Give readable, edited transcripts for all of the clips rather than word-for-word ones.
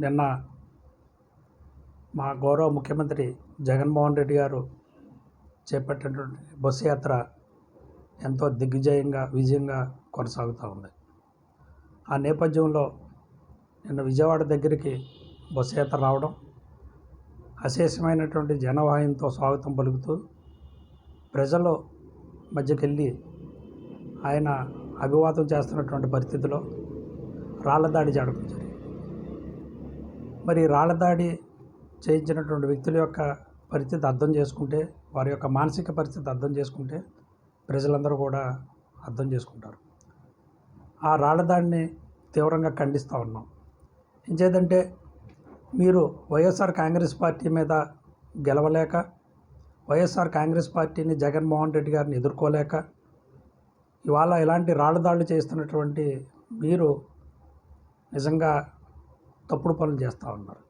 నిన్న మా గౌరవ ముఖ్యమంత్రి జగన్మోహన్ రెడ్డి గారు చేపట్టినటువంటి బస్సు యాత్ర ఎంతో విజయంగా కొనసాగుతూ ఉంది. ఆ నేపథ్యంలో నిన్న విజయవాడ దగ్గరికి బస్సు యాత్ర రావడం, అశేషమైనటువంటి జనవాహినితో స్వాగతం పలుకుతూ ప్రజల మధ్యకెళ్ళి ఆయన అభివాదం చేస్తున్నటువంటి పరిస్థితిలో రాళ్ల దాడి జరగడం జరిగింది. మరి రాళ్ల దాడి చేయించినటువంటి వ్యక్తుల యొక్క పరిస్థితి అర్థం చేసుకుంటే, వారి యొక్క మానసిక పరిస్థితి అర్థం చేసుకుంటే ప్రజలందరూ కూడా అర్థం చేసుకుంటారు. ఆ రాళ్ల దాడిని తీవ్రంగా ఖండిస్తూ ఉన్నాం. ఇంకేదంటే మీరు వైఎస్ఆర్ కాంగ్రెస్ పార్టీ మీద గెలవలేక, వైఎస్ఆర్ కాంగ్రెస్ పార్టీని జగన్మోహన్ రెడ్డి గారిని ఎదుర్కోలేక ఇవాళ ఇలాంటి రాళ్ల దాడులు చేస్తున్నటువంటి మీరు నిజంగా తప్పుడు పనులు చేస్తూ ఉన్నారు.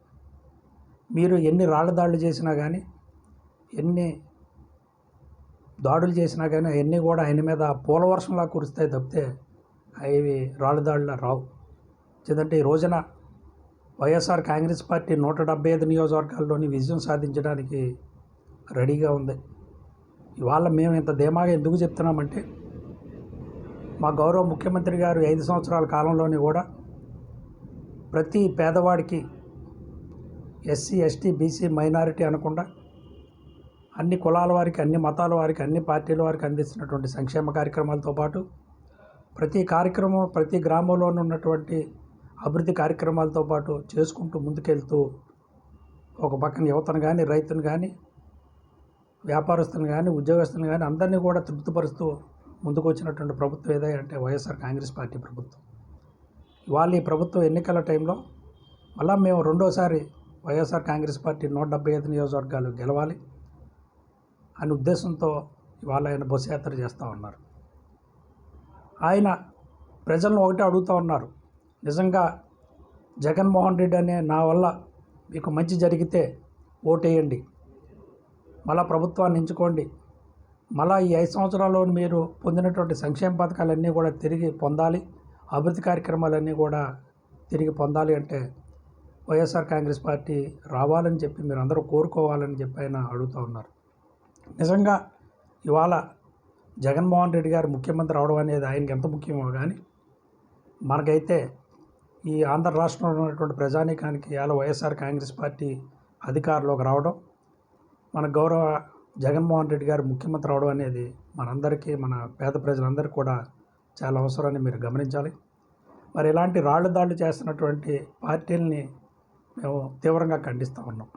మీరు ఎన్ని రాళ్ల దాడులు చేసినా కానీ, ఎన్ని దాడులు చేసినా కానీ అవన్నీ కూడా ఆయన మీద పూలవర్షంలా కురుస్తాయి తప్పితే అవి రాళ్ల దాడులా రావు. ఎందుకంటే ఈ రోజున వైఎస్ఆర్ కాంగ్రెస్ పార్టీ 175 నియోజకవర్గాల్లోని విజయం సాధించడానికి రెడీగా ఉంది. ఇవాళ మేము ఇంత ధీమాగా ఎందుకు చెప్తున్నామంటే, మా గౌరవ ముఖ్యమంత్రి గారు 5 సంవత్సరాల కాలంలోని కూడా ప్రతి పేదవాడికి ఎస్సీ, ఎస్టీ, బీసీ, మైనారిటీ అనకుండా అన్ని కులాల వారికి, అన్ని మతాల వారికి, అన్ని పార్టీల వారికి అందిస్తున్నటువంటి సంక్షేమ కార్యక్రమాలతో పాటు ప్రతి గ్రామంలోనూ ఉన్నటువంటి అభివృద్ధి కార్యక్రమాలతో పాటు చేసుకుంటూ ముందుకెళ్తూ ఒక పక్కన యువతను కానీ, రైతును కానీ, వ్యాపారస్తులను కానీ, ఉద్యోగస్తులను కానీ అందరినీ కూడా తృప్తిపరుస్తూ ముందుకు వచ్చినటువంటి ప్రభుత్వం ఏదంటే వైఎస్ఆర్ కాంగ్రెస్ పార్టీ ప్రభుత్వం. ఇవాళ ఈ ప్రభుత్వం ఎన్నికల టైంలో మళ్ళా మేము రెండోసారి వైఎస్ఆర్ కాంగ్రెస్ పార్టీ 175 నియోజకవర్గాలు గెలవాలి అనే ఉద్దేశంతో ఇవాళ ఆయన బస్సు యాత్ర చేస్తూ ఉన్నారు. ఆయన ప్రజలను ఒకటే అడుగుతూ ఉన్నారు, నిజంగా జగన్మోహన్ రెడ్డి అనే నా వల్ల మీకు మంచి జరిగితే ఓటేయండి, మళ్ళా ప్రభుత్వాన్ని ఎంచుకోండి, మళ్ళా ఈ 5 సంవత్సరాల్లో మీరు పొందినటువంటి సంక్షేమ పథకాలన్నీ కూడా తిరిగి పొందాలి, అభివృద్ధి కార్యక్రమాలన్నీ కూడా తిరిగి పొందాలి అంటే వైఎస్ఆర్ కాంగ్రెస్ పార్టీ రావాలని చెప్పి మీరు అందరూ కోరుకోవాలని చెప్పి ఆయన అడుగుతూ ఉన్నారు. నిజంగా ఇవాళ జగన్మోహన్ రెడ్డి గారు ముఖ్యమంత్రి అవడం అనేది ఆయనకి ఎంత ముఖ్యమో కానీ, మనకైతే ఈ ఆంధ్ర రాష్ట్రంలో ఉన్నటువంటి ప్రజానీకానికి ఇవాళ వైఎస్ఆర్ కాంగ్రెస్ పార్టీ అధికారంలోకి రావడం, మన గౌరవ జగన్మోహన్ రెడ్డి గారు ముఖ్యమంత్రి అవడం అనేది మనందరికీ, మన పేద ప్రజలందరికీ కూడా చాలా అవసరాన్ని మీరు గమనించాలి. మరి ఇలాంటి రాళ్ల దాడులు చేస్తున్నటువంటి పార్టీలని మేము తీవ్రంగా ఖండిస్తూ ఉన్నాం.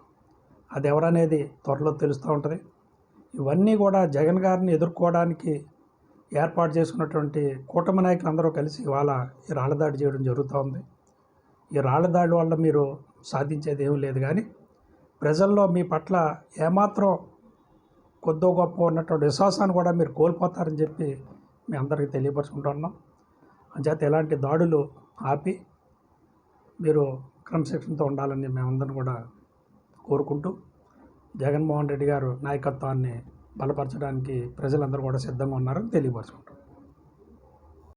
అది ఎవరనేది త్వరలో తెలుస్తూ ఉంటుంది. ఇవన్నీ కూడా జగన్ గారిని ఎదుర్కోవడానికి ఏర్పాటు చేసుకున్నటువంటి కూటమి నాయకులు అందరూ కలిసి ఇవాళ ఈ రాళ్ల దాడి చేయడం జరుగుతూ ఉంది. ఈ రాళ్ల దాడి వల్ల మీరు సాధించేది ఏమీ లేదు, కానీ ప్రజల్లో మీ పట్ల ఏమాత్రం కొద్దో గొప్ప ఉన్నటువంటి విశ్వాసాన్ని కూడా మీరు కోల్పోతారని చెప్పి మీ అందరికీ తెలియపరుచుకుంటున్నాం. అంచేత ఎలాంటి దాడులు ఆపి మీరు క్రమశిక్షణతో ఉండాలని మేమందరం కూడా కోరుకుంటూ, జగన్మోహన్ రెడ్డి గారు నాయకత్వాన్ని బలపరచడానికి ప్రజలందరూ కూడా సిద్ధంగా ఉన్నారని తెలియపరుచుకుంటాం.